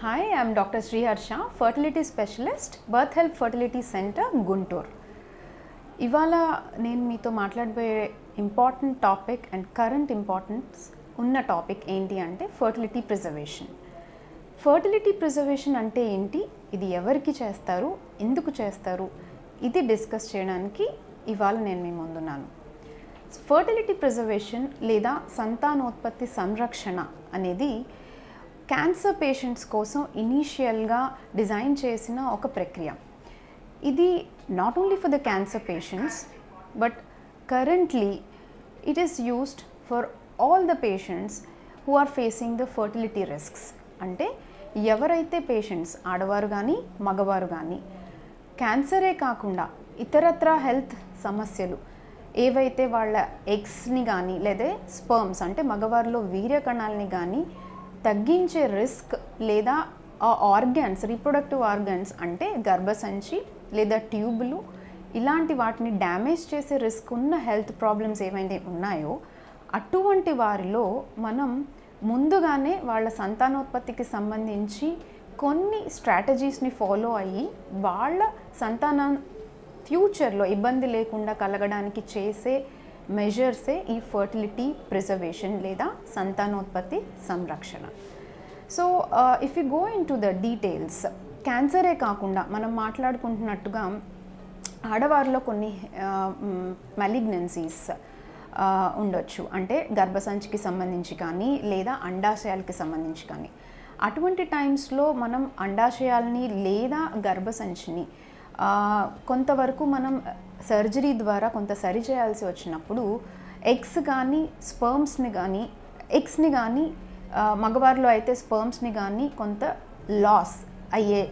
Hi, I'm Dr. Sriharsha, fertility specialist, Birth Help Fertility Center, Guntur. ఇవాళ నేను మీతో మాట్లాడబోయే important topic and current importance ఉన్న topic ఏంటి అంటే ఫర్టిలిటీ ప్రిజర్వేషన్. ఫర్టిలిటీ ప్రిజర్వేషన్ అంటే ఏంటి, ఇది ఎవరికి చేస్తారు, ఎందుకు చేస్తారు, ఇది డిస్కస్ చేయడానికి ఇవాళ నేను మీ ముందున్నాను. ఫర్టిలిటీ ప్రిజర్వేషన్ లేదా సంతానోత్పత్తి సంరక్షణ అనేది క్యాన్సర్ పేషెంట్స్ కోసం ఇనీషియల్గా డిజైన్ చేసిన ఒక ప్రక్రియ. ఇది not only for the cancer patients but currently it is used for all the patients who are facing the fertility risks. అంటే ఎవరైతే పేషెంట్స్ ఆడవారు కానీ మగవారు కానీ క్యాన్సరే కాకుండా ఇతరత్ర హెల్త్ సమస్యలు ఏవైతే వాళ్ళ ఎగ్స్ని కానీ లేదా స్పర్మ్స్ అంటే మగవారిలో వీర్యకణాలని కానీ తగ్గించే రిస్క్ లేదా ఆ ఆర్గాన్స్ రీప్రొడక్టివ్ ఆర్గాన్స్ అంటే గర్భసంచి లేదా ట్యూబులు ఇలాంటి వాటిని డ్యామేజ్ చేసే రిస్క్ ఉన్న హెల్త్ ప్రాబ్లమ్స్ ఏవైతే ఉన్నాయో అటువంటి వారిలో మనం ముందుగానే వాళ్ళ సంతానోత్పత్తికి సంబంధించి కొన్ని స్ట్రాటజీస్ని ఫాలో అయ్యి వాళ్ళ సంతానం ఫ్యూచర్లో ఇబ్బంది లేకుండా కలగడానికి చేసే మెజర్సే ఈ ఫర్టిలిటీ ప్రిజర్వేషన్ లేదా సంతానోత్పత్తి సంరక్షణ. So if you go into the details, క్యాన్సరే కాకుండా మనం మాట్లాడుకుంటున్నట్టుగా ఆడవారిలో కొన్ని మలిగ్నెన్సీస్ ఉండొచ్చు. అంటే గర్భసంచికి సంబంధించి కానీ లేదా అండాశయాలకి సంబంధించి కానీ. అటువంటి టైమ్స్లో మనం అండాశయాల్ని లేదా గర్భసంచిని కొంతవరకు మనం సర్జరీ ద్వారా కొంత సరి చేయాల్సి వచ్చినప్పుడు ఎగ్స్ కానీ స్పర్మ్స్ని కానీ ఎగ్స్ని కానీ మగవారిలో అయితే స్పర్మ్స్ని కానీ కొంత లాస్ అయ్యే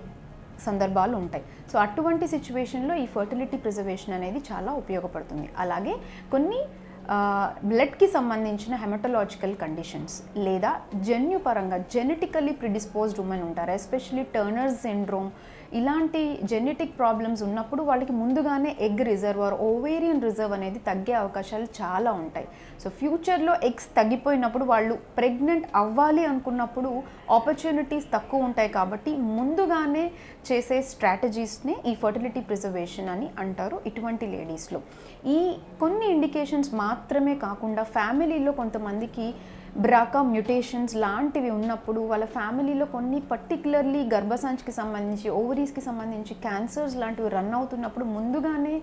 సందర్భాలు ఉంటాయి. సో అటువంటి సిచ్యువేషన్లో ఈ ఫర్టిలిటీ ప్రిజర్వేషన్ అనేది చాలా ఉపయోగపడుతుంది. అలాగే కొన్ని బ్లడ్కి సంబంధించిన హెమటలాజికల్ కండిషన్స్ లేదా జన్యుపరంగా జెనెటికల్లీ ప్రిడిస్పోజ్డ్ ఉమెన్ ఉంటారు, ఎస్పెషల్లీ టర్నర్స్ సిండ్రోమ్ ఇలాంటి జెనెటిక్ ప్రాబ్లమ్స్ ఉన్నప్పుడు వాళ్ళకి ముందుగానే egg reserve are ovarian reserve అనేది తగ్గే అవకాశాలు చాలా ఉంటాయి. సో ఫ్యూచర్లో ఎగ్స్ తగ్గిపోయినప్పుడు వాళ్ళు ప్రెగ్నెంట్ అవ్వాలి అనుకున్నప్పుడు ఆపర్చునిటీస్ తక్కువ ఉంటాయి. కాబట్టి ముందుగానే చేసే స్ట్రాటజీస్ని ఈ ఫర్టిలిటీ ప్రిజర్వేషన్ అని అంటారు ఇటువంటి లేడీస్లో. ఈ కొన్ని ఇండికేషన్స్ మాత్రమే కాకుండా ఫ్యామిలీలో కొంతమందికి బ్రాకా మ్యుటేషన్స్ లాంటివి ఉన్నప్పుడు వాళ్ళ ఫ్యామిలీలో కొన్ని పర్టికులర్లీ గర్భసంచికి సంబంధించి ఓవరీస్కి సంబంధించి క్యాన్సర్స్ లాంటివి రన్ అవుతున్నప్పుడు ముందుగానే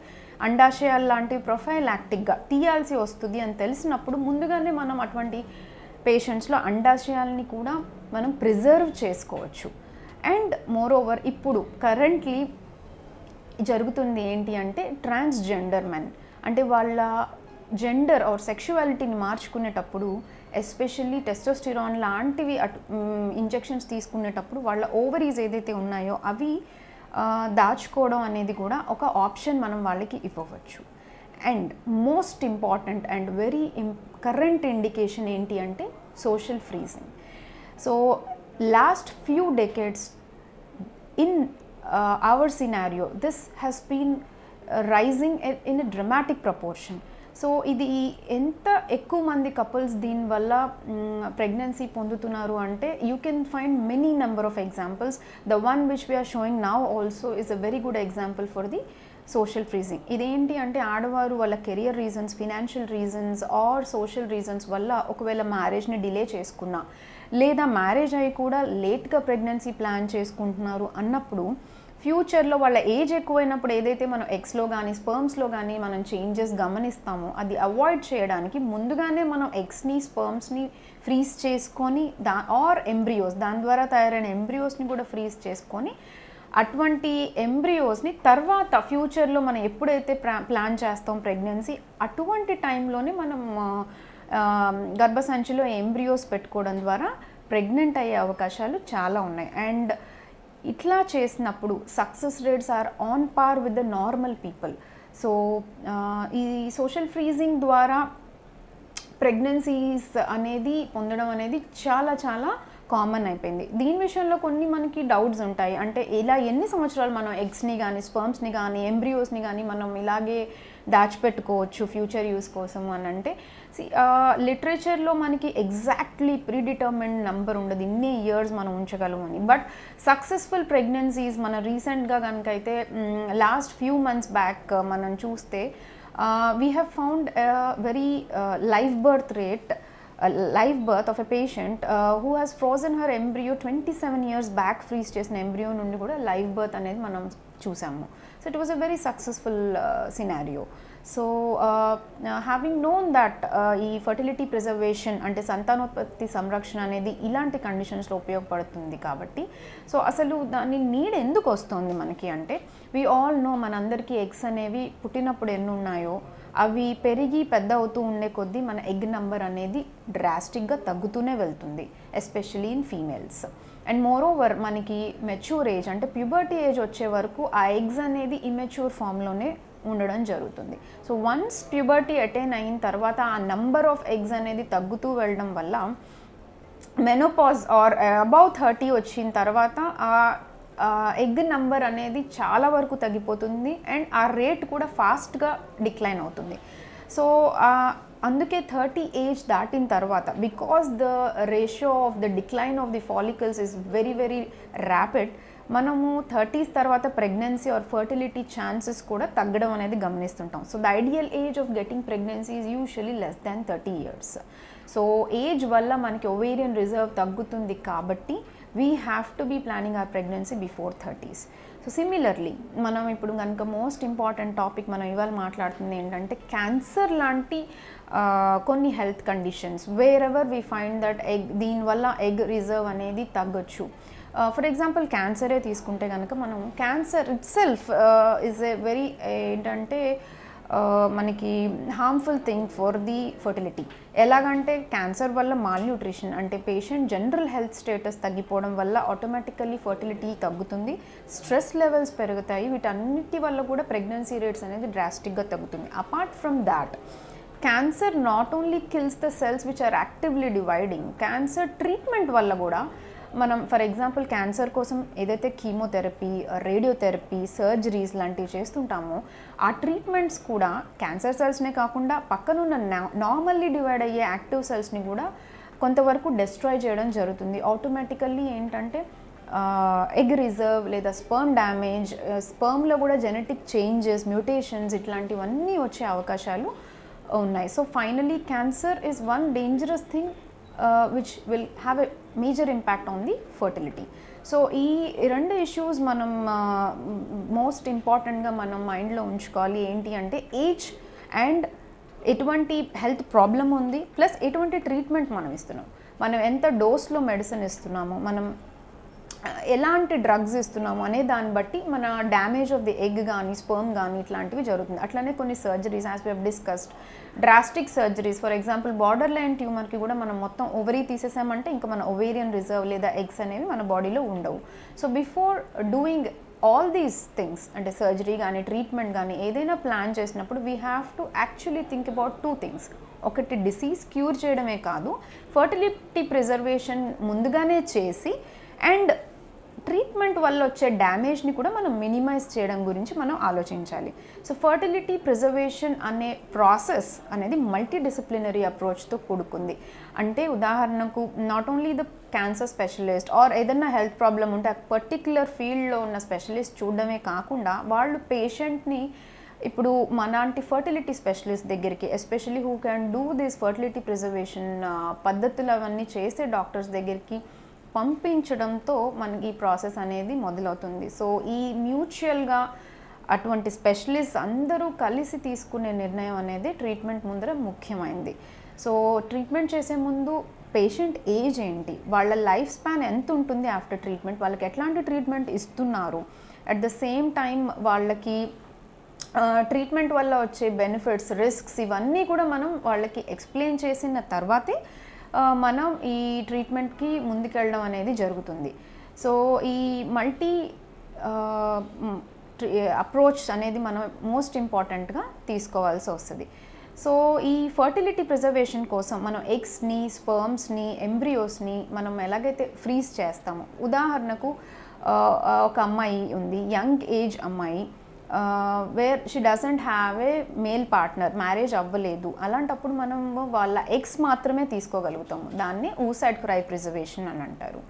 అండాశయాలు లాంటివి ప్రొఫైలాక్టిక్గా తీయాల్సి వస్తుంది అని తెలిసినప్పుడు ముందుగానే మనం అటువంటి పేషెంట్స్లో అండాశయాలని కూడా మనం ప్రిజర్వ్ చేసుకోవచ్చు. అండ్ మోర్ ఓవర్ ఇప్పుడు కరెంట్లీ జరుగుతుంది ఏంటి అంటే ట్రాన్స్జెండర్ మెన్ అంటే వాళ్ళ జెండర్ ఆర్ సెక్షువాలిటీని మార్చుకునేటప్పుడు ఎస్పెషల్లీ టెస్టోస్టిరాన్ లాంటివి ఇంజెక్షన్స్ తీసుకునేటప్పుడు వాళ్ళ ఓవరీస్ ఏదైతే ఉన్నాయో అవి దాచుకోవడం అనేది కూడా ఒక ఆప్షన్ మనం వాళ్ళకి ఇవ్వవచ్చు. And most important and very current indication ఏంటి అంటే social freezing. So last few decades in our scenario this has been rising in a dramatic proportion. So ఇది ఎంత ఎక్కువ మంది కపుల్స్ దీనివల్ల ప్రెగ్నెన్సీ పొందుతున్నారు అంటే you can find many number of examples. The one which we are showing now also is a very good example for the social freezing. ఇదేంటి అంటే ఆడవారు వాళ్ళ career reasons, financial reasons or social reasons వల్ల ఒకవేళ మ్యారేజ్ని delay చేసుకున్నా లేదా marriage అయ్యి కూడా లేట్గా ప్రెగ్నెన్సీ ప్లాన్ చేసుకుంటున్నారు అన్నప్పుడు ఫ్యూచర్లో వాళ్ళ ఏజ్ ఎక్కువైనప్పుడు ఏదైతే మనం ఎగ్స్లో కానీ స్పర్మ్స్లో కానీ మనం చేంజెస్ గమనిస్తామో అది అవాయిడ్ చేయడానికి ముందుగానే మనం ఎగ్స్ని స్పర్మ్స్ని ఫ్రీజ్ చేసుకొని ఆర్ ఎంబ్రియోస్ దాని ద్వారా తయారైన ఎంబ్రియోస్ని కూడా ఫ్రీజ్ చేసుకొని అటువంటి ఎంబ్రియోస్ని తర్వాత ఫ్యూచర్లో మనం ఎప్పుడైతే ప్లాన్ చేస్తాం ప్రెగ్నెన్సీ అటువంటి టైంలోనే మనం గర్భసంచిలో ఎంబ్రియోస్ పెట్టుకోవడం ద్వారా ప్రెగ్నెంట్ అయ్యే అవకాశాలు చాలా ఉన్నాయి. అండ్ ఇట్లా చేసినప్పుడు success rates are on par with the normal people. So ఈ సోషల్ ఫ్రీజింగ్ ద్వారా ప్రెగ్నెన్సీస్ అనేది పొందడం అనేది చాలా చాలా కామన్ అయిపోయింది. దీని విషయంలో కొన్ని మనకి డౌట్స్ ఉంటాయి. అంటే ఇలా ఎన్ని సంవత్సరాలు మనం ఎగ్స్ని కానీ స్పర్మ్స్ని కానీ ఎంబ్రియోస్ని కానీ మనం ఇలాగే దాచిపెట్టుకోవచ్చు ఫ్యూచర్ యూస్ కోసం అని అంటే లిటరేచర్లో మనకి ఎగ్జాక్ట్లీ ప్రీడిటర్మిన్డ్ నెంబర్ ఉండదు ఇన్ని ఇయర్స్ మనం ఉంచగలమని. బట్ సక్సెస్ఫుల్ ప్రెగ్నెన్సీస్ మన రీసెంట్గా కనుక అయితే లాస్ట్ ఫ్యూ మంత్స్ బ్యాక్ మనం చూస్తే we have found very live birth of a patient who has frozen her embryo 27 years back. Freeze చేసిన ఎంబ్రియో నుండి కూడా లైవ్ బర్త్ అనేది మనం చూసాము. So it was a very successful scenario. So having known that ఈ fertility preservation అంటే సంతానోత్పత్తి సంరక్షణ అనేది ఇలాంటి కండిషన్స్లో ఉపయోగపడుతుంది కాబట్టి సో అసలు దాని నీడ్ ఎందుకు వస్తుంది మనకి అంటే వీ ఆల్ నో మనందరికీ ఎగ్స్ అనేవి పుట్టినప్పుడు ఎన్ని ఉన్నాయో అవి పెరిగి పెద్ద అవుతూ ఉండే కొద్దీ మన ఎగ్ నెంబర్ అనేది డ్రాస్టిక్గా తగ్గుతూనే వెళ్తుంది, especially in females. And more over మనకి మెచ్యూర్ ఏజ్ అంటే ప్యూబర్టీ ఏజ్ వచ్చే వరకు ఆ ఎగ్స్ అనేది ఇమెచ్యూర్ ఫామ్లోనే ఉండడం జరుగుతుంది. సో వన్స్ ప్యూబర్టీ అటైన్ అయిన తర్వాత ఆ నంబర్ ఆఫ్ ఎగ్స్ అనేది తగ్గుతూ వెళ్ళడం వల్ల మెనోపాజ్ ఆర్ అబౌవ్ 30 వచ్చిన తర్వాత ఎగ్ నెంబర్ అనేది చాలా వరకు తగ్గిపోతుంది అండ్ ఆ రేట్ కూడా ఫాస్ట్గా డిక్లైన్ అవుతుంది. సో అందుకే 30 ఏజ్ దాటిన తర్వాత because the ratio of the decline of the follicles is very very rapid, మనము 30s తర్వాత ప్రెగ్నెన్సీ ఆర్ ఫర్టిలిటీ ఛాన్సెస్ కూడా తగ్గడం అనేది గమనిస్తుంటాం. So the ideal age of getting pregnancy is usually less than 30 years. So age వల్ల మనకి ovarian reserve తగ్గుతుంది కాబట్టి we have to be planning our pregnancy before 30s. So similarly మనం ఇప్పుడు కనుక మోస్ట్ ఇంపార్టెంట్ టాపిక్ మనం ఇవాళ మాట్లాడుతుంది ఏంటంటే క్యాన్సర్ లాంటి కొన్ని health conditions wear ever we find that దీనివల్ల ఎగ్ రిజర్వ్ అనేది తగ్గొచ్చు. ఫర్ ఎగ్జాంపుల్ క్యాన్సరే తీసుకుంటే కనుక మనం cancer it self is a very ఏంటంటే మనకి harmful thing for the fertility. ఎలాగంటే క్యాన్సర్ వల్ల మాల్న్యూట్రిషన్ అంటే పేషెంట్ జనరల్ హెల్త్ స్టేటస్ తగ్గిపోవడం వల్ల ఆటోమేటికల్లీ ఫర్టిలిటీ తగ్గుతుంది, స్ట్రెస్ లెవెల్స్ పెరుగుతాయి, వీటన్నిటి వల్ల కూడా ప్రెగ్నెన్సీ రేట్స్ అనేది డ్రాస్టిక్గా తగ్గుతుంది. Apart from that cancer not only kills the cells which are actively dividing, cancer treatment వల్ల కూడా మనం ఫర్ ఎగ్జాంపుల్ క్యాన్సర్ కోసం ఏదైతే కీమోథెరపీ, రేడియోథెరపీ, సర్జరీస్ లాంటివి చేస్తుంటామో ఆ ట్రీట్మెంట్స్ కూడా క్యాన్సర్ సెల్స్నే కాకుండా పక్కనున్న నార్మల్లీ డివైడ్ అయ్యే యాక్టివ్ సెల్స్ని కూడా కొంతవరకు డిస్ట్రాయ్ చేయడం జరుగుతుంది. ఆటోమేటికల్లీ ఏంటంటే ఎగ్ రిజర్వ్ లేదా స్పర్మ్ డ్యామేజ్, స్పర్మ్లో కూడా జెనెటిక్ చేంజెస్, మ్యూటేషన్స్ ఇట్లాంటివన్నీ వచ్చే అవకాశాలు ఉన్నాయి. So finally cancer is one dangerous thing which will have a major impact on the fertility. So ఈ రెండు ఇష్యూస్ మనం మోస్ట్ ఇంపార్టెంట్గా మనం మైండ్లో ఉంచుకోవాలి. ఏంటి అంటే ఏజ్ అండ్ ఎటువంటి హెల్త్ ప్రాబ్లం ఉంది ప్లస్ ఎటువంటి ట్రీట్మెంట్ మనం ఇస్తున్నాం, మనం ఎంత డోస్లో మెడిసిన్ ఇస్తున్నాము, మనం ఎలాంటి డ్రగ్స్ ఇస్తున్నాము అనే దాన్ని బట్టి మన డ్యామేజ్ ఆఫ్ ది ఎగ్ కానీ స్పర్మ్ కానీ ఇట్లాంటివి జరుగుతుంది. అట్లనే కొన్ని surgeries as we have discussed, drastic surgeries for example borderline ట్యూమర్కి కూడా మనం మొత్తం ఓవరీ తీసేసామంటే ఇంకా మన ఓవేరియన్ రిజర్వ్ లేదా ఎగ్స్ అనేవి మన బాడీలో ఉండవు. So before doing all these things అంటే సర్జరీ కానీ ట్రీట్మెంట్ కానీ ఏదైనా ప్లాన్ చేసినప్పుడు we have to actually think about 2 things. ఒకటి డిసీజ్ క్యూర్ చేయడమే కాదు, ఫర్టిలిటీ ప్రిజర్వేషన్ ముందుగానే చేసి అండ్ ట్రీట్మెంట్ వల్ల వచ్చే డ్యామేజ్ని కూడా మనం మినిమైజ్ చేయడం గురించి మనం ఆలోచించాలి. సో ఫర్టిలిటీ ప్రిజర్వేషన్ అనే ప్రాసెస్ అనేది మల్టీ డిసిప్లినరీ అప్రోచ్తో కూడుకుంది. అంటే ఉదాహరణకు not only the cancer specialist or ఏదైనా హెల్త్ ప్రాబ్లం ఉంటే ఆ పర్టిక్యులర్ ఫీల్డ్లో ఉన్న స్పెషలిస్ట్ చూడడమే కాకుండా వాళ్ళు పేషెంట్ని ఇప్పుడు మనాంటి ఫర్టిలిటీ స్పెషలిస్ట్ దగ్గరికి especially who can do this fertility preservation పద్ధతులు అవన్నీ చేసే డాక్టర్స్ దగ్గరికి పంపించడంతో మనకి ఈ ప్రాసెస్ అనేది మొదలవుతుంది. సో ఈ మ్యూచువల్గా అటువంటి స్పెషలిస్ట్ అందరూ కలిసి తీసుకునే నిర్ణయం అనేది ట్రీట్మెంట్ ముందర ముఖ్యమైనది. సో ట్రీట్మెంట్ చేసే ముందు పేషెంట్ ఏజ్ ఏంటి, వాళ్ళ లైఫ్ స్పాన్ ఎంత ఉంటుంది ఆఫ్టర్ ట్రీట్మెంట్, వాళ్ళకి ఎట్లాంటి ట్రీట్మెంట్ ఇస్తున్నారు, అట్ ద సేమ్ టైం వాళ్ళకి ట్రీట్మెంట్ వల్ల వచ్చే బెనిఫిట్స్, రిస్క్స్ ఇవన్నీ కూడా మనం వాళ్ళకి ఎక్స్ప్లెయిన్ చేసిన తర్వాతే మనం ఈ ట్రీట్మెంట్కి ముందుకెళ్ళడం అనేది జరుగుతుంది. సో ఈ మల్టీ అప్రోచ్ అనేది మనం మోస్ట్ ఇంపార్టెంట్గా తీసుకోవాల్సి వస్తుంది. సో ఈ ఫర్టిలిటీ ప్రిజర్వేషన్ కోసం మనం ఎగ్స్ని, స్పర్మ్స్ని, ఎంబ్రియోస్ని మనం ఎలాగైతే ఫ్రీజ్ చేస్తామో, ఉదాహరణకు ఒక అమ్మాయి ఉంది, యంగ్ ఏజ్ అమ్మాయి, where she doesn't have a male partner, marriage అవ్వలేదు, అలాంటప్పుడు మనం వాళ్ళ ఎగ్స్ మాత్రమే తీసుకోగలుగుతాము. దాన్ని oocyte క్రయోప్రిజర్వేషన్ అని అంటారు.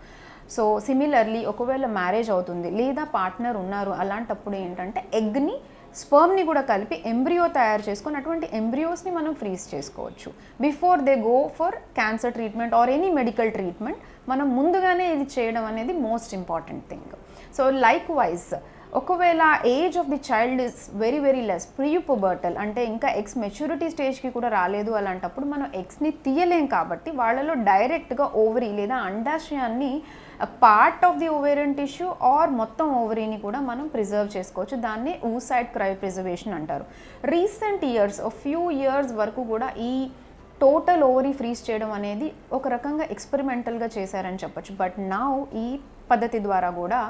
సో సిమిలర్లీ ఒకవేళ మ్యారేజ్ అవుతుంది లేదా పార్ట్నర్ ఉన్నారు, అలాంటప్పుడు ఏంటంటే ఎగ్ని, స్పర్మ్ని కూడా కలిపి ఎంబ్రియో తయారు చేసుకొని అటువంటి ఎంబ్రియోస్ని మనం ఫ్రీజ్ చేసుకోవచ్చు. Before they go for cancer treatment or any medical treatment మనం ముందుగానే ఇది చేయడం అనేది most important thing. So likewise ఒకవేళ age of the child is very very less, prepubertal అంటే ఇంకా ఎగ్స్ మెచ్యూరిటీ స్టేజ్కి కూడా రాలేదు, అలాంటప్పుడు మనం ఎగ్స్ని తీయలేం కాబట్టి వాళ్ళలో డైరెక్ట్గా ఓవరీ లేదా అండాశయాన్ని part of the ovarian tissue or మొత్తం ఓవరీని కూడా మనం ప్రిజర్వ్ చేసుకోవచ్చు. దాన్ని oocyte క్రయోప్రిజర్వేషన్ అంటారు. రీసెంట్ ఇయర్స్, ఫ్యూ ఇయర్స్ వరకు కూడా ఈ టోటల్ ఓవరీ ఫ్రీజ్ చేయడం అనేది ఒక రకంగా ఎక్స్పెరిమెంటల్గా చేశారని చెప్పొచ్చు. బట్ నౌ ఈ పద్ధతి ద్వారా కూడా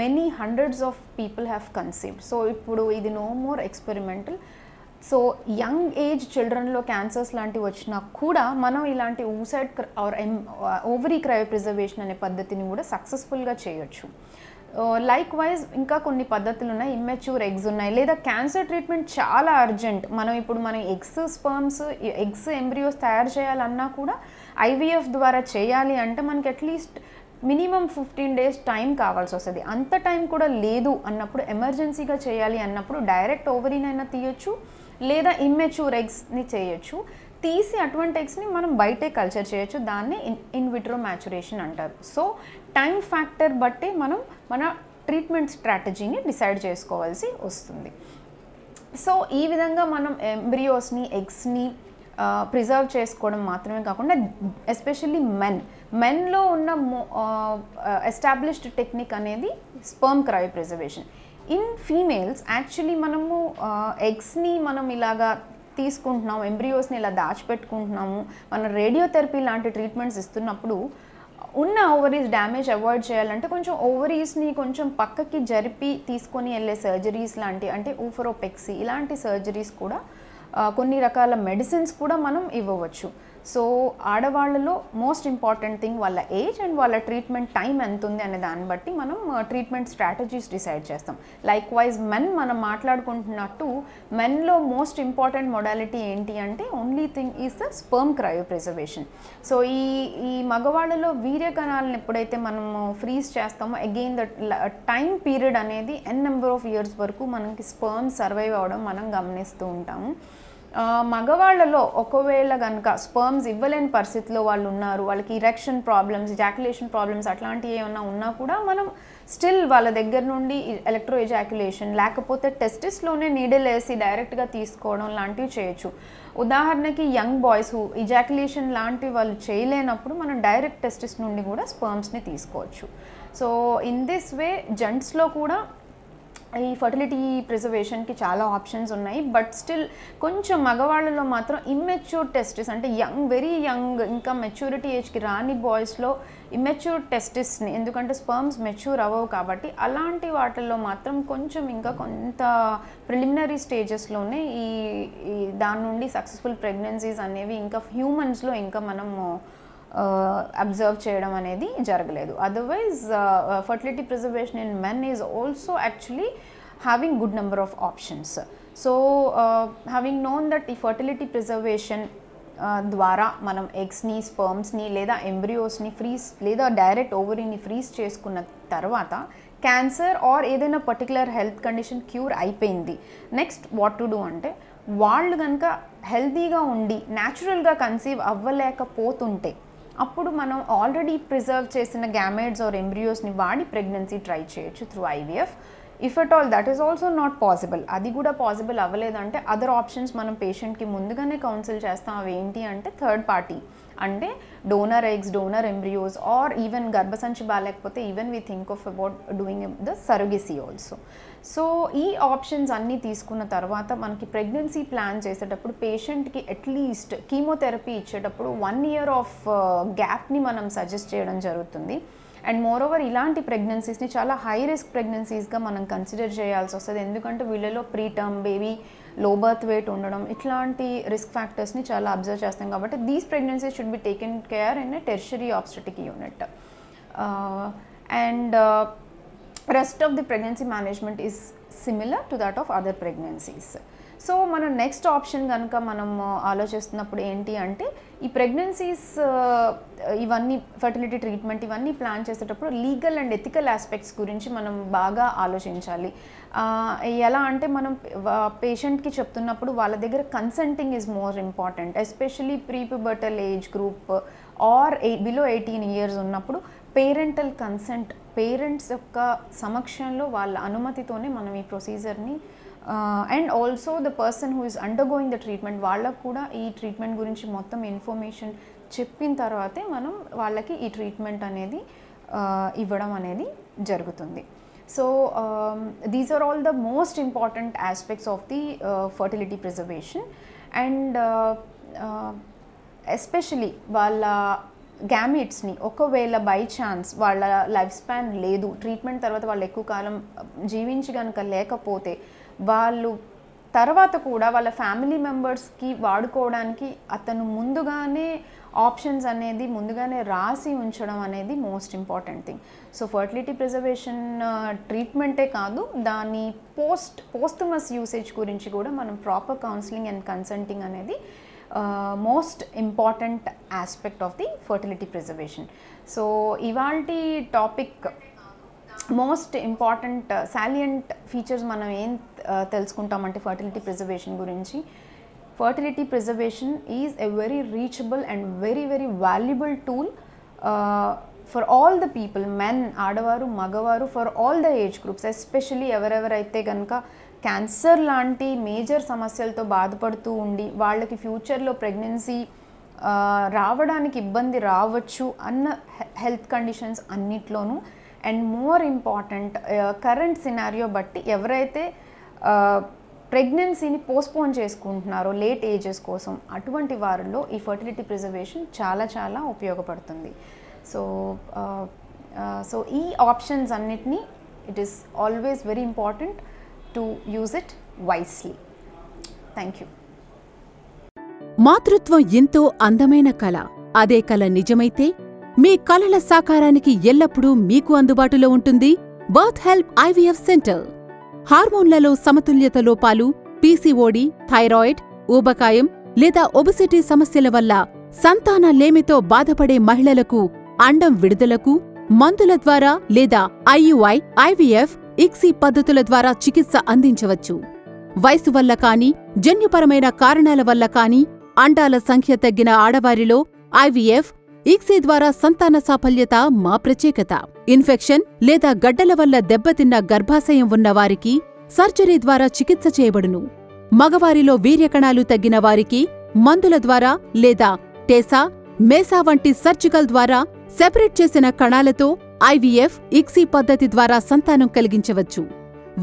many hundreds of people have conceived. So ఇప్పుడు ఇది no more experimental. So young age చిల్డ్రన్లో క్యాన్సర్స్ లాంటివి వచ్చినా కూడా మనం ఇలాంటి oocyte ఆర్ ఓవరీ క్రయోప్రిజర్వేషన్ అనే పద్ధతిని కూడా సక్సెస్ఫుల్గా చేయొచ్చు. లైక్ వైజ్ ఇంకా కొన్ని పద్ధతులు ఉన్నాయి, ఇమ్మెచ్యూర్ ఎగ్స్ ఉన్నాయి, లేదా క్యాన్సర్ ట్రీట్మెంట్ చాలా అర్జెంట్, మనం ఎగ్స్, స్పర్మ్స్, ఎగ్స్, ఎంబ్రియోస్ తయారు చేయాలన్నా కూడా IVF ద్వారా చేయాలి అంటే మనకి అట్లీస్ట్ మినిమం 15 days టైం కావాల్సి వస్తుంది. అంత టైం కూడా లేదు అన్నప్పుడు, ఎమర్జెన్సీగా చేయాలి అన్నప్పుడు డైరెక్ట్ ఓవరీనైనా తీయొచ్చు లేదా ఇమ్మెచ్యూర్ ఎగ్స్ని చేయొచ్చు. తీసి అటువంటి ఎగ్స్ని మనం బయటే కల్చర్ చేయొచ్చు. దాన్ని ఇన్ విట్రో మ్యాచురేషన్ అంటారు. సో టైం ఫ్యాక్టర్ బట్టి మనం మన ట్రీట్మెంట్ స్ట్రాటజీని డిసైడ్ చేసుకోవాల్సి వస్తుంది. సో ఈ విధంగా మనం ఎంబ్రియోస్ని, ఎగ్స్ని ప్రిజర్వ్ చేసుకోవడం మాత్రమే కాకుండా ఎస్పెషల్లీ మెన్లో ఉన్న ఎస్టాబ్లిష్డ్ టెక్నిక్ అనేది sperm cryopreservation. In females actually మనము ఎగ్స్ని మనం ఇలాగా తీసుకుంటున్నాము, ఎంబ్రియోస్ని ఇలా దాచిపెట్టుకుంటున్నాము, మనం రేడియోథెరపీ లాంటి ట్రీట్మెంట్స్ ఇస్తున్నప్పుడు ఉన్న ఓవరీస్ డ్యామేజ్ అవాయిడ్ చేయాలంటే కొంచెం ఓవరీస్ని కొంచెం పక్కకి జరిపి తీసుకొని వెళ్ళే సర్జరీస్ లాంటి, అంటే ఊఫరోపెక్సీ ఇలాంటి సర్జరీస్ కూడా, కొన్ని రకాల మెడిసిన్స్ కూడా మనం ఇవ్వవచ్చు. సో ఆడవాళ్ళలో మోస్ట్ ఇంపార్టెంట్ థింగ్ వాళ్ళ ఏజ్ అండ్ వాళ్ళ ట్రీట్మెంట్ టైం ఎంత ఉంది అనే దాన్ని బట్టి మనం ట్రీట్మెంట్ స్ట్రాటజీస్ డిసైడ్ చేస్తాం. లైక్ వైజ్ మనం మాట్లాడుకుంటున్నట్టు మెన్లో మోస్ట్ ఇంపార్టెంట్ మొడాలిటీ ఏంటి అంటే only thing is the sperm cryopreservation. So ఈ మగవాళ్ళలో వీర్య కణాలను ఎప్పుడైతే మనము ఫ్రీజ్ చేస్తామో అగైన్ ద టైం పీరియడ్ అనేది నెంబర్ ఆఫ్ ఇయర్స్ వరకు మనకి స్పర్మ్ సర్వైవ్ అవ్వడం మనం గమనిస్తూ ఉంటాము. మగవాళ్ళలో ఒకవేళ కనుక స్పర్మ్స్ ఇవ్వలేని పరిస్థితిలో వాళ్ళు ఉన్నారు, వాళ్ళకి ఇరెక్షన్ ప్రాబ్లమ్స్, ఎజాక్యులేషన్ ప్రాబ్లమ్స్ అట్లాంటివి ఏమన్నా ఉన్నా కూడా మనం స్టిల్ వాళ్ళ దగ్గర నుండి ఎలక్ట్రో ఎజాక్యులేషన్ లేకపోతే టెస్టిస్లోనే నీడిల్ వేసి డైరెక్ట్గా తీసుకోవడం లాంటివి చేయొచ్చు. ఉదాహరణకి యంగ్ బాయ్స్ ఇజాక్యులేషన్ లాంటివి వాళ్ళు చేయలేనప్పుడు మనం డైరెక్ట్ టెస్టిస్ నుండి కూడా స్పర్మ్స్ని తీసుకోవచ్చు. సో ఇన్ దిస్ వే జెంట్స్లో కూడా ఈ ఫర్టిలిటీ ప్రిజర్వేషన్కి చాలా ఆప్షన్స్ ఉన్నాయి. బట్ స్టిల్ కొంచెం మగవాళ్ళలో మాత్రం ఇమ్మెచ్యూర్ టెస్టిస్ అంటే వెరీ యంగ్ ఇంకా మెచ్యూరిటీ ఏజ్కి రాని బాయ్స్లో ఇమ్మెచ్యూర్ టెస్టిస్ని, ఎందుకంటే స్పర్మ్స్ మెచ్యూర్ అవ్వవు కాబట్టి అలాంటి వాటిల్లో మాత్రం కొంచెం ఇంకా కొంత ప్రిలిమినరీ స్టేజెస్లోనే ఈ దాని నుండి సక్సెస్ఫుల్ ప్రెగ్నెన్సీస్ అనేవి ఇంకా హ్యూమన్స్లో ఇంకా మనము అబ్జర్వ్ చేయడం అనేది జరగలేదు. Otherwise fertility preservation in men is also actually having good number of options. So having known that ఈ ఫర్టిలిటీ ప్రిజర్వేషన్ ద్వారా మనం ఎగ్స్ని, స్పర్మ్స్ని లేదా ఎంబ్రియోస్ని ఫ్రీజ్ లేదా డైరెక్ట్ ఓవరీని ఫ్రీజ్ చేసుకున్న తర్వాత క్యాన్సర్ ఆర్ ఏదైనా పర్టికులర్ హెల్త్ కండిషన్ క్యూర్ అయిపోయింది, నెక్స్ట్ వాట్ టు డూ అంటే వాళ్ళు కనుక హెల్తీగా ఉండి న్యాచురల్గా కన్సీవ్ అవ్వలేకపోతుంటే అప్పుడు మనం ఆల్రెడీ ప్రిజర్వ్ చేసిన గ్యామెట్స్ ఆర్ ఎంబ్రియోస్ని వాడి ప్రెగ్నెన్సీ ట్రై చేయొచ్చు through IVF. If at all that is also not possible, అది కూడా పాసిబుల్ అవ్వలేదంటే అదర్ ఆప్షన్స్ మనం పేషెంట్కి ముందుగానే కౌన్సిల్ చేస్తాం. అవి ఏంటి అంటే థర్డ్ పార్టీ, అంటే donor eggs, donor embryos or even గర్భసంచి బాగాలేకపోతే even we think of about doing the surrogacy also. So ఈ ఆప్షన్స్ అన్నీ తీసుకున్న తర్వాత మనకి ప్రెగ్నెన్సీ ప్లాన్ చేసేటప్పుడు పేషెంట్కి అట్లీస్ట్ కీమోథెరపీ ఇచ్చేటప్పుడు 1 year ఆఫ్ గ్యాప్ని మనం సజెస్ట్ చేయడం జరుగుతుంది. అండ్ మోర్ ఓవర్ ఇలాంటి ప్రెగ్నెన్సీస్ని చాలా హై రిస్క్ ప్రెగ్నెన్సీస్గా మనం కన్సిడర్ చేయాల్సి వస్తుంది, ఎందుకంటే వీళ్ళలో pre term baby, low birth weight ఉండడం ఇట్లాంటి రిస్క్ ఫ్యాక్టర్స్ని చాలా అబ్జర్వ్ చేస్తాం. కాబట్టి these pregnancies should be taken care in a tertiary obstetric unit. And rest of the pregnancy management is similar to that of other pregnancies. So మన next option కనుక మనం ఆలోచిస్తున్నప్పుడు ఏంటి అంటే, ఈ ప్రెగ్నెన్సీస్ ఇవన్నీ ఫర్టిలిటీ ట్రీట్మెంట్ ఇవన్నీ ప్లాన్ చేసేటప్పుడు లీగల్ అండ్ ఎథికల్ ఆస్పెక్ట్స్ గురించి మనం బాగా ఆలోచించాలి. ఎలా అంటే మనం పేషెంట్కి చెప్తున్నప్పుడు వాళ్ళ దగ్గర consenting is more important, especially prepubertal age group or below 18 years ఉన్నప్పుడు పేరెంటల్ కన్సెంట్, పేరెంట్స్ యొక్క సమక్షంలో వాళ్ళ అనుమతితోనే మనం ఈ ప్రొసీజర్ని and also the person who is undergoing the treatment వాళ్ళకు కూడా ఈ ట్రీట్మెంట్ గురించి మొత్తం ఇన్ఫర్మేషన్ చెప్పిన తర్వాతే మనం వాళ్ళకి ఈ ట్రీట్మెంట్ అనేది ఇవ్వడం అనేది జరుగుతుంది. So these are all the most important aspects of the fertility preservation. And especially వాళ్ళ గ్యామిట్స్ని ఒకవేళ బై ఛాన్స్ వాళ్ళ లైఫ్ స్పాన్ లేదు, ట్రీట్మెంట్ తర్వాత వాళ్ళు ఎక్కువ కాలం జీవించి కనుక లేకపోతే వాళ్ళు తర్వాత కూడా వాళ్ళ ఫ్యామిలీ మెంబర్స్కి వాడుకోవడానికి అతను ముందుగానే ఆప్షన్స్ అనేది ముందుగానే రాసి ఉంచడం అనేది most important thing. So fertility preservation ట్రీట్మెంటే కాదు, దాని పోస్ట్మస్ యూసేజ్ గురించి కూడా మనం ప్రాపర్ కౌన్సిలింగ్ అండ్ కన్సల్టింగ్ అనేది most important aspect of the fertility preservation. So ఇవాల్టి topic most important salient features మనం ఏం తెలుసుకుంటామంటే ఫర్టిలిటీ ప్రిజర్వేషన్ గురించి, fertility preservation is a very reachable and very very valuable tool for all the people, men, ఆడవారు, మగవారు, for all the age groups. Especially ఎవరెవరైతే కనుక cancer లాంటి మేజర్ సమస్యలతో బాధపడుతూ ఉండి వాళ్ళకి ఫ్యూచర్లో ప్రెగ్నెన్సీ రావడానికి ఇబ్బంది రావచ్చు అన్న హెల్త్ కండిషన్స్ అన్నిట్లోనూ, and more important current scenario బట్టి ఎవరైతే ప్రెగ్నెన్సీని పోస్ట్పోన్ చేసుకుంటున్నారో లేట్ ఏజెస్ కోసం, అటువంటి వారిలో ఈ ఫర్టిలిటీ ప్రిజర్వేషన్ చాలా చాలా ఉపయోగపడుతుంది. సో ఈ ఆప్షన్స్ అన్నిటినీ it is always very important to use it wisely. Thank you. మాతృత్వం ఎంతో అందమైన కళ. అదే కళ నిజమైతే మీ కలల సాకారానికి ఎల్లప్పుడూ మీకు అందుబాటులో ఉంటుంది బర్త్ హెల్ప్ ఐవీఎఫ్ సెంటర్. హార్మోన్లలో సమతుల్యత లోపాలు, పీసీఓడీ, థైరాయిడ్, ఊబకాయం లేదా ఒబెసిటీ సమస్యల వల్ల సంతానలేమితో బాధపడే మహిళలకు అండం విడుదలకు మందుల ద్వారా లేదా ఐయుఐ, ఐవీఎఫ్, ఇక్సీ పద్ధతుల ద్వారా చికిత్స అందించవచ్చు. వయసు వల్ల కాని, జన్యుపరమైన కారణాల వల్ల కాని అండాల సంఖ్య తగ్గిన ఆడవారిలో ఐవీఎఫ్, ఇక్సీ ద్వారా సంతాన సాఫల్యత మా ప్రత్యేకత. ఇన్ఫెక్షన్ లేదా గడ్డల వల్ల దెబ్బతిన్న గర్భాశయం ఉన్నవారికి సర్జరీ ద్వారా చికిత్స చేయబడును. మగవారిలో వీర్యకణాలు తగ్గిన వారికి మందుల ద్వారా లేదా టేసా, మేసా వంటి సర్జికల్ ద్వారా సెపరేట్ చేసిన కణాలతో ఐవీఎఫ్, ఇక్సీ పద్ధతి ద్వారా సంతానం కలిగించవచ్చు.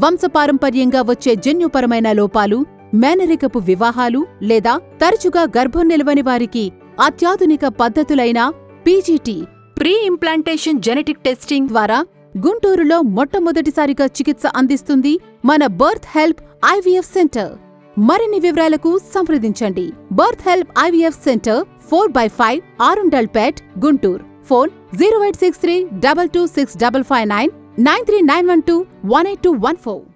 వంశపారంపర్యంగా వచ్చే జన్యుపరమైన లోపాలు, మేనరికపు వివాహాలు లేదా తరచుగా గర్భం నిలవని వారికి అత్యాధునిక పద్ధతులైన PGT, preimplantation genetic testing ద్వారా గుంటూరులో మొట్టమొదటిసారిగా చికిత్స అందిస్తుంది మన బర్త్ హెల్ప్ ఐవీఎఫ్ సెంటర్. మరిన్ని వివరాలకు సంప్రదించండి. Birth help IVF centre 4/5 Arundelpet, Guntur. Phone 0863 226 559 93 912 18214.